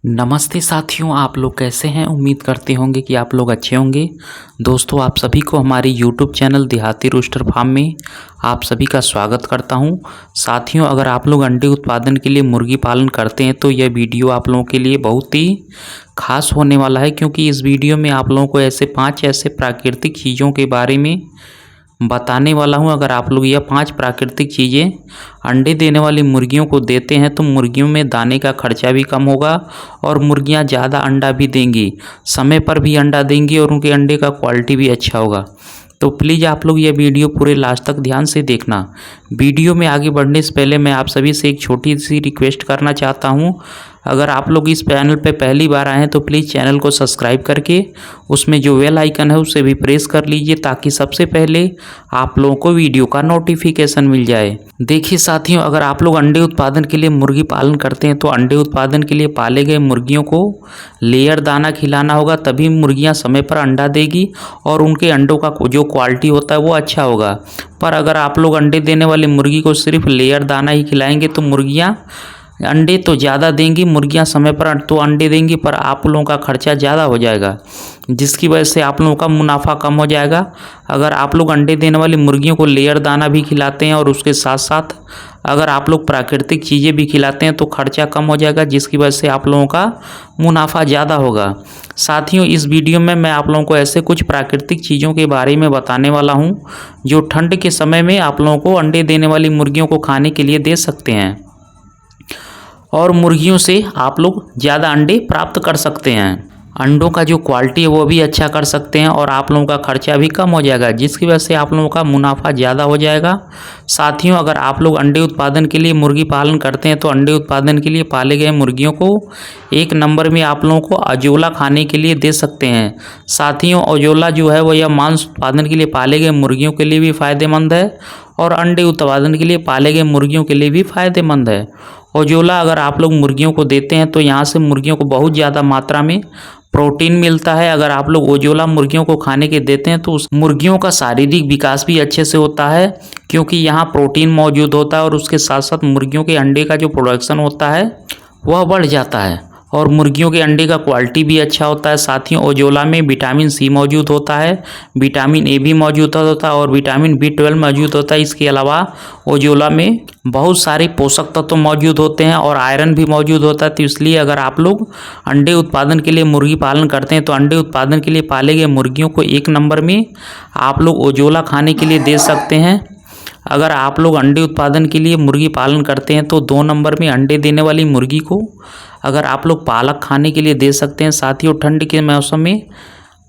नमस्ते साथियों, आप लोग कैसे हैं। उम्मीद करते होंगे कि आप लोग अच्छे होंगे। दोस्तों, आप सभी को हमारे यूट्यूब चैनल देहाती रूस्टर फार्म में आप सभी का स्वागत करता हूं। साथियों, अगर आप लोग अंडे उत्पादन के लिए मुर्गी पालन करते हैं तो यह वीडियो आप लोगों के लिए बहुत ही खास होने वाला है, क्योंकि इस वीडियो में आप लोगों को ऐसे 5 ऐसे प्राकृतिक चीज़ों के बारे में बताने वाला हूं। अगर आप लोग यह 5 प्राकृतिक चीज़ें अंडे देने वाली मुर्गियों को देते हैं तो मुर्गियों में दाने का खर्चा भी कम होगा और मुर्गियां ज़्यादा अंडा भी देंगी, समय पर भी अंडा देंगी और उनके अंडे का क्वालिटी भी अच्छा होगा। तो प्लीज़ आप लोग यह वीडियो पूरे लास्ट तक ध्यान से देखना। वीडियो में आगे बढ़ने से पहले मैं आप सभी से एक छोटी सी रिक्वेस्ट करना चाहता हूं। अगर आप लोग इस चैनल पे पहली बार आए हैं तो प्लीज़ चैनल को सब्सक्राइब करके उसमें जो बेल आइकन है उसे भी प्रेस कर लीजिए, ताकि सबसे पहले आप लोगों को वीडियो का नोटिफिकेशन मिल जाए। देखिए साथियों, अगर आप लोग अंडे उत्पादन के लिए मुर्गी पालन करते हैं तो अंडे उत्पादन के लिए पाले गए मुर्गियों को लेयर दाना खिलाना होगा, तभी मुर्गियां समय पर अंडा देगी और उनके अंडों का जो क्वालिटी होता है वो अच्छा होगा। पर अगर आप लोग अंडे देने वाली मुर्गी को सिर्फ लेयर दाना ही खिलाएंगे तो मुर्गियां अंडे तो ज़्यादा देंगी, मुर्गियां समय पर तो अंडे देंगी, पर आप लोगों का खर्चा ज़्यादा हो जाएगा, जिसकी वजह से आप लोगों का मुनाफा कम हो जाएगा। अगर आप लोग अंडे देने वाली मुर्गियों को लेयर दाना भी खिलाते हैं और उसके साथ साथ अगर आप लोग प्राकृतिक चीज़ें भी खिलाते हैं तो खर्चा कम हो जाएगा, जिसकी वजह से आप लोगों का मुनाफा ज़्यादा होगा। साथियों, इस वीडियो में मैं आप लोगों को ऐसे कुछ प्राकृतिक चीज़ों के बारे में बताने वाला हूँ जो ठंड के समय में आप लोगों को अंडे देने वाली मुर्गियों को खाने के लिए दे सकते हैं और मुर्गियों से आप लोग ज़्यादा अंडे प्राप्त कर सकते हैं। अंडों का जो क्वालिटी है वो भी अच्छा कर सकते हैं और आप लोगों का खर्चा भी कम हो जाएगा, जिसकी वजह से आप लोगों का मुनाफा ज़्यादा हो जाएगा। साथियों, अगर आप लोग अंडे उत्पादन के लिए मुर्गी पालन करते हैं तो अंडे उत्पादन के लिए पाले गए मुर्गियों को एक नंबर में आप लोगों को अजोला खाने के लिए दे सकते हैं। साथियों, अजोला जो है वो यह मांस उत्पादन के लिए पाले गए मुर्गियों के लिए भी फ़ायदेमंद है और अंडे उत्पादन के लिए पाले गए मुर्गियों के लिए भी फ़ायदेमंद है। ओजोला अगर आप लोग मुर्गियों को देते हैं तो यहाँ से मुर्गियों को बहुत ज़्यादा मात्रा में प्रोटीन मिलता है। अगर आप लोग ओजोला मुर्गियों को खाने के देते हैं तो उस मुर्गियों का शारीरिक विकास भी अच्छे से होता है, क्योंकि यहाँ प्रोटीन मौजूद होता है और उसके साथ साथ मुर्गियों के अंडे का जो प्रोडक्शन होता है वह बढ़ जाता है और मुर्गियों के अंडे का क्वालिटी भी अच्छा होता है। साथियों, ओजोला में विटामिन सी मौजूद होता है, विटामिन ए भी मौजूद होता है और विटामिन B12 मौजूद होता है। इसके अलावा ओजोला में बहुत सारे पोषक तत्व मौजूद होते हैं और आयरन भी मौजूद होता है। तो इसलिए अगर आप लोग अंडे उत्पादन के लिए मुर्गी पालन करते हैं तो अंडे उत्पादन के लिए पाले गए मुर्गियों को एक नंबर में आप लोग ओजोला खाने के लिए दे सकते हैं। अगर आप लोग अंडे उत्पादन के लिए मुर्गी पालन करते हैं तो 2 नंबर में अंडे देने वाली मुर्गी को अगर आप लोग पालक खाने के लिए दे सकते हैं। साथियों, ठंड के मौसम में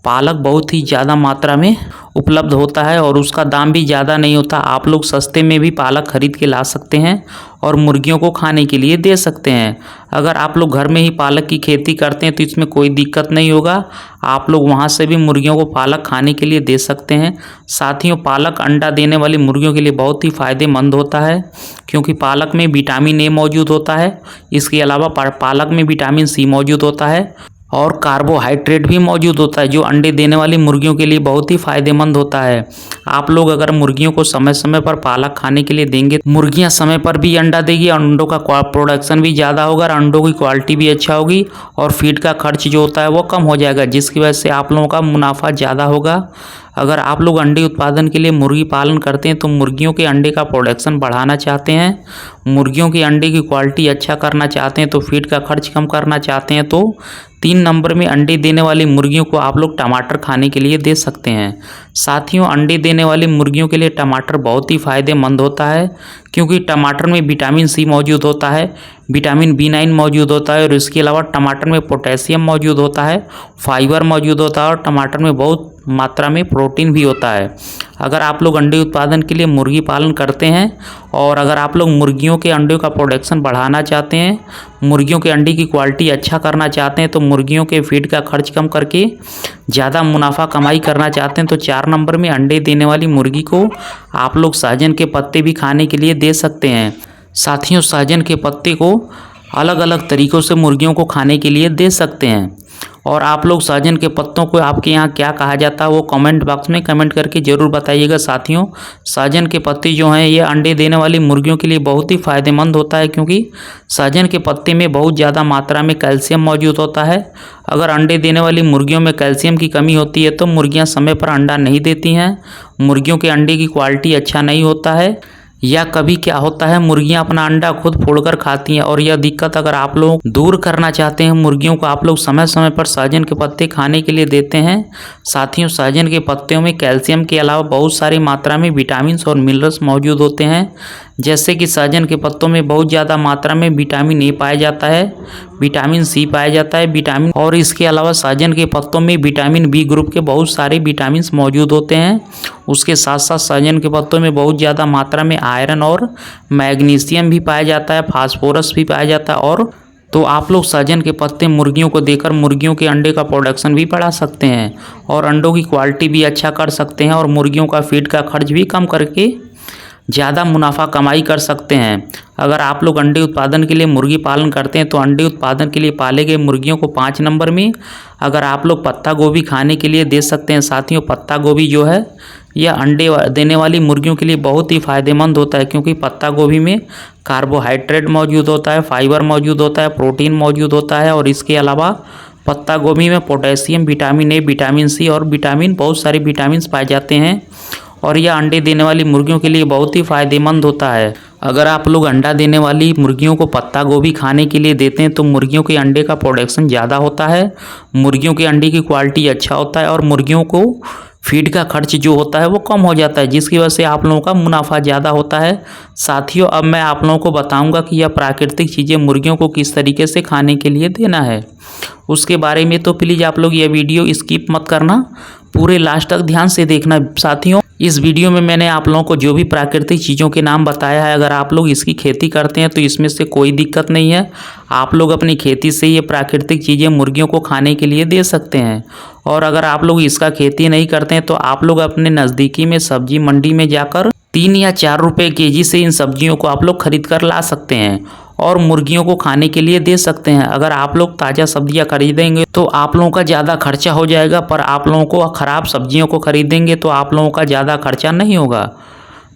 पालक बहुत ही ज़्यादा मात्रा में उपलब्ध होता है और उसका दाम भी ज़्यादा नहीं होता। आप लोग सस्ते में भी पालक खरीद के ला सकते हैं और मुर्गियों को खाने के लिए दे सकते हैं। अगर आप लोग घर में ही पालक की खेती करते हैं तो इसमें कोई दिक्कत नहीं होगा, आप लोग वहां से भी मुर्गियों को पालक खाने के लिए दे सकते हैं। साथियों, पालक अंडा देने वाली मुर्गियों के लिए बहुत ही फ़ायदेमंद होता है, क्योंकि पालक में विटामिन ए मौजूद होता है। इसके अलावा पालक में विटामिन सी मौजूद होता है और कार्बोहाइड्रेट भी मौजूद होता है, जो अंडे देने वाली मुर्गियों के लिए बहुत ही फ़ायदेमंद होता है। आप लोग अगर मुर्गियों को समय समय पर पालक खाने के लिए देंगे, मुर्गियां समय पर भी अंडा देगी, अंडों का प्रोडक्शन भी ज़्यादा होगा, अंडों की क्वालिटी भी अच्छा होगी और फीड का खर्च जो होता है वो कम हो जाएगा, जिसकी वजह से आप लोगों का मुनाफा ज़्यादा होगा। अगर आप लोग अंडे उत्पादन के लिए मुर्गी पालन करते हैं तो मुर्गियों के अंडे का प्रोडक्शन बढ़ाना चाहते हैं, मुर्गियों के अंडे की क्वालिटी अच्छा करना चाहते हैं, तो फीड का खर्च कम करना चाहते हैं, तो 3 नंबर में अंडे देने वाली मुर्गियों को आप लोग टमाटर खाने के लिए दे सकते हैं। साथियों, अंडे देने वाली मुर्गियों के लिए टमाटर बहुत ही फ़ायदेमंद होता है, क्योंकि टमाटर में विटामिन सी मौजूद होता है, विटामिन B9 मौजूद होता है और इसके अलावा टमाटर में पोटेशियम मौजूद होता है, फाइबर मौजूद होता है और टमाटर में बहुत मात्रा में प्रोटीन भी होता है। अगर आप लोग अंडे उत्पादन के लिए मुर्गी पालन करते हैं और अगर आप लोग मुर्गियों के अंडों का प्रोडक्शन बढ़ाना चाहते हैं, मुर्गियों के अंडे की क्वालिटी अच्छा करना चाहते हैं, तो मुर्गियों के फीड का खर्च कम करके ज़्यादा मुनाफा कमाई करना चाहते हैं, तो 4 नंबर में अंडे देने वाली मुर्गी को आप लोग सहजन के पत्ते भी खाने के लिए दे सकते हैं। साथियों, सहजन के पत्ते को अलग अलग तरीक़ों से मुर्गियों को खाने के लिए दे सकते हैं। और आप लोग सहजन के पत्तों को आपके यहाँ क्या कहा जाता है वो कमेंट बॉक्स में कमेंट करके ज़रूर बताइएगा। साथियों, सहजन के पत्ते जो हैं ये अंडे देने वाली मुर्गियों के लिए बहुत ही फ़ायदेमंद होता है, क्योंकि सहजन के पत्ते में बहुत ज़्यादा मात्रा में कैल्शियम मौजूद होता है। अगर अंडे देने वाली मुर्गियों में कैल्शियम की कमी होती है तो मुर्गियाँ समय पर अंडा नहीं देती हैं, मुर्गियों के अंडे की क्वालिटी अच्छा नहीं होता है, या कभी क्या होता है मुर्गियां अपना अंडा खुद फोड़कर खाती हैं। और यह दिक्कत अगर आप लोग दूर करना चाहते हैं, मुर्गियों को आप लोग समय समय पर सहजन के पत्ते खाने के लिए देते हैं। साथियों, सहजन के पत्तों में कैल्शियम के अलावा बहुत सारी मात्रा में विटामिन और मिनरल्स मौजूद होते हैं, जैसे कि सहजन के पत्तों में बहुत ज़्यादा मात्रा में विटामिन ए पाया जाता है, विटामिन सी पाया जाता है, विटामिन, और इसके अलावा सहजन के पत्तों में विटामिन बी ग्रुप के बहुत सारे विटामिन मौजूद होते हैं। उसके साथ साथ सहजन के पत्तों में बहुत ज़्यादा मात्रा में आयरन और मैग्नीशियम भी पाया जाता है, फास्फोरस भी पाया जाता है। और तो आप लोग सहजन के पत्ते मुर्गियों को देकर मुर्गियों के अंडे का प्रोडक्शन भी बढ़ा सकते हैं और अंडों की क्वालिटी भी अच्छा कर सकते हैं, और मुर्गियों का फीड का खर्च भी कम करके ज़्यादा मुनाफा कमाई कर सकते हैं। अगर आप लोग अंडे उत्पादन के लिए मुर्गी पालन करते हैं तो अंडे उत्पादन के लिए पाले गए मुर्गियों को 5 नंबर में अगर आप लोग पत्ता गोभी खाने के लिए दे सकते हैं। साथियों, पत्ता गोभी जो है यह अंडे देने वाली मुर्गियों के लिए बहुत ही फ़ायदेमंद होता है, क्योंकि पत्ता गोभी में कार्बोहाइड्रेट मौजूद होता है, फाइबर मौजूद होता है, प्रोटीन मौजूद होता है, और इसके अलावा पत्ता गोभी में potassium, vitamin A, vitamin C और बहुत सारे विटामिन पाए जाते हैं, और यह अंडे देने वाली मुर्गियों के लिए बहुत ही फ़ायदेमंद होता है। अगर आप लोग अंडा देने वाली मुर्गियों को पत्ता गोभी खाने के लिए देते हैं तो मुर्गियों के अंडे का प्रोडक्शन ज़्यादा होता है, मुर्गियों के अंडे की क्वालिटी अच्छा होता है, और मुर्गियों को फीड का खर्च जो होता है वो कम हो जाता है, जिसकी वजह से आप लोगों का मुनाफा ज़्यादा होता है। साथियों, अब मैं आप लोगों को बताऊंगा कि यह प्राकृतिक चीज़ें मुर्गियों को किस तरीके से खाने के लिए देना है, उसके बारे में तो प्लीज़ आप लोग यह वीडियो स्किप मत करना, पूरे लास्ट तक ध्यान से देखना। साथियों, इस वीडियो में मैंने आप लोगों को जो भी प्राकृतिक चीज़ों के नाम बताया है, अगर आप लोग इसकी खेती करते हैं तो इसमें से कोई दिक्कत नहीं है, आप लोग अपनी खेती से ये प्राकृतिक चीज़ें मुर्गियों को खाने के लिए दे सकते हैं। और अगर आप लोग इसका खेती नहीं करते हैं तो आप लोग अपने नज़दीकी में सब्जी मंडी में जाकर 3 या 4 रुपये केजी से इन सब्जियों को आप लोग खरीद कर ला सकते हैं और मुर्गियों को खाने के लिए दे सकते हैं। अगर आप लोग ताज़ा सब्जियां खरीदेंगे तो आप लोगों का ज़्यादा खर्चा हो जाएगा, पर आप लोगों को ख़राब सब्जियों को खरीदेंगे तो आप लोगों का ज़्यादा खर्चा नहीं होगा।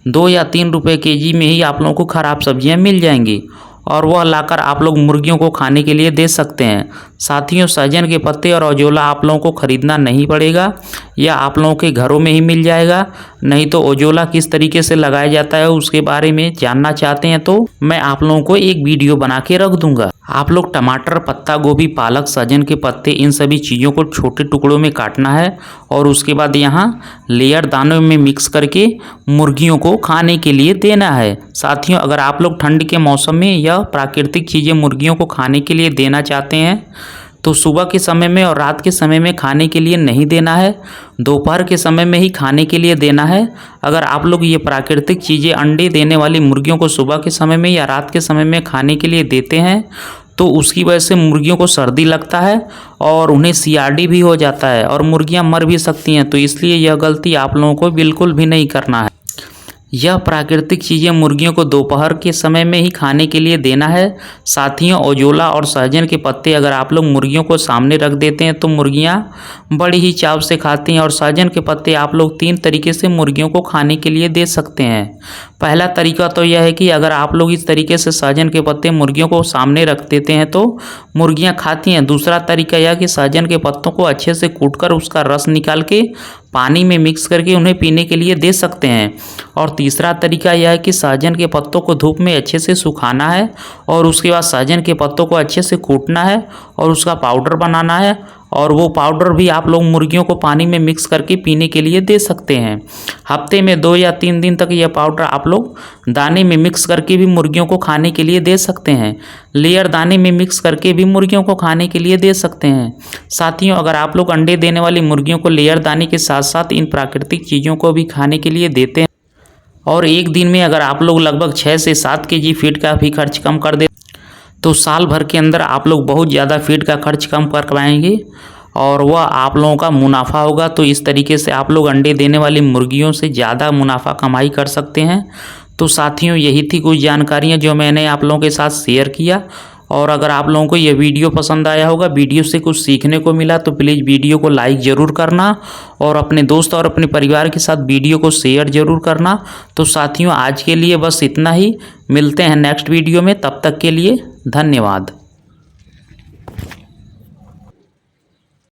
2 या 3 रुपये केजी में ही आप लोगों को ख़राब सब्जियां मिल जाएंगी और वह लाकर आप लोग मुर्गियों को खाने के लिए दे सकते हैं। साथियों, सहजन के पत्ते और ओजोला आप लोगों को ख़रीदना नहीं पड़ेगा, या आप लोगों के घरों में ही मिल जाएगा। नहीं तो ओजोला किस तरीके से लगाया जाता है उसके बारे में जानना चाहते हैं तो मैं आप लोगों को एक वीडियो बना के रख दूंगा। आप लोग टमाटर, पत्ता गोभी, पालक, सहजन के पत्ते, इन सभी चीज़ों को छोटे टुकड़ों में काटना है और उसके बाद यहाँ लेयर दानों में मिक्स करके मुर्गियों को खाने के लिए देना है। साथियों, अगर आप लोग ठंड के मौसम में यह प्राकृतिक चीज़ें मुर्गियों को खाने के लिए देना चाहते हैं तो सुबह के समय में और रात के समय में खाने के लिए नहीं देना है, दोपहर के समय में ही खाने के लिए देना है। अगर आप लोग ये प्राकृतिक चीज़ें अंडे देने वाली मुर्गियों को सुबह के समय में या रात के समय में खाने के लिए देते हैं तो उसकी वजह से मुर्गियों को सर्दी लगता है और उन्हें सीआरडी भी हो जाता है और मुर्गियां मर भी सकती हैं। तो इसलिए यह गलती आप लोगों को बिल्कुल भी नहीं करना है। यह प्राकृतिक चीज़ें मुर्गियों को दोपहर के समय में ही खाने के लिए देना है। साथियों, ओजोला और सहजन के पत्ते अगर आप लोग मुर्गियों को सामने रख देते हैं तो मुर्गियां बड़ी ही चाव से खाती हैं। और सहजन के पत्ते आप लोग 3 तरीके से मुर्गियों को खाने के लिए दे सकते हैं। पहला तरीका तो यह है कि अगर आप लोग इस तरीके से सहजन के पत्ते मुर्गियों को सामने रख देते हैं तो मुर्गियाँ खाती हैं। दूसरा तरीका यह कि सहजन के पत्तों को अच्छे से कूटकर उसका रस निकाल के पानी में मिक्स करके उन्हें पीने के लिए दे सकते हैं। और तीसरा तरीका यह है कि सहजन के पत्तों को धूप में अच्छे से सुखाना है और उसके बाद सहजन के पत्तों को अच्छे से कूटना है और उसका पाउडर बनाना है और वो पाउडर भी आप लोग मुर्गियों को पानी में मिक्स करके पीने के लिए दे सकते हैं। हफ्ते में 2 या 3 दिन तक यह पाउडर आप लोग दाने में मिक्स करके भी मुर्गियों को खाने के लिए दे सकते हैं। लेयर दाने में मिक्स करके भी मुर्गियों को खाने के लिए दे सकते हैं। साथियों, अगर आप लोग अंडे देने वाली मुर्गियों को लेयर दाने के साथ साथ इन प्राकृतिक चीज़ों को भी खाने के लिए देते हैं और एक दिन में अगर आप लोग लगभग 6 से 7 केजी फीड का भी खर्च कम कर दे तो साल भर के अंदर आप लोग बहुत ज़्यादा फीड का खर्च कम कर पाएंगे और वह आप लोगों का मुनाफा होगा। तो इस तरीके से आप लोग अंडे देने वाली मुर्गियों से ज़्यादा मुनाफा कमाई कर सकते हैं। तो साथियों, यही थी कुछ जानकारियाँ जो मैंने आप लोगों के साथ शेयर किया और अगर आप लोगों को ये वीडियो पसंद आया होगा, वीडियो से कुछ सीखने को मिला, तो प्लीज़ वीडियो को लाइक ज़रूर करना और अपने दोस्त और अपने परिवार के साथ वीडियो को शेयर ज़रूर करना। तो साथियों आज के लिए बस इतना ही, मिलते हैं नेक्स्ट वीडियो में, तब तक के लिए धन्यवाद।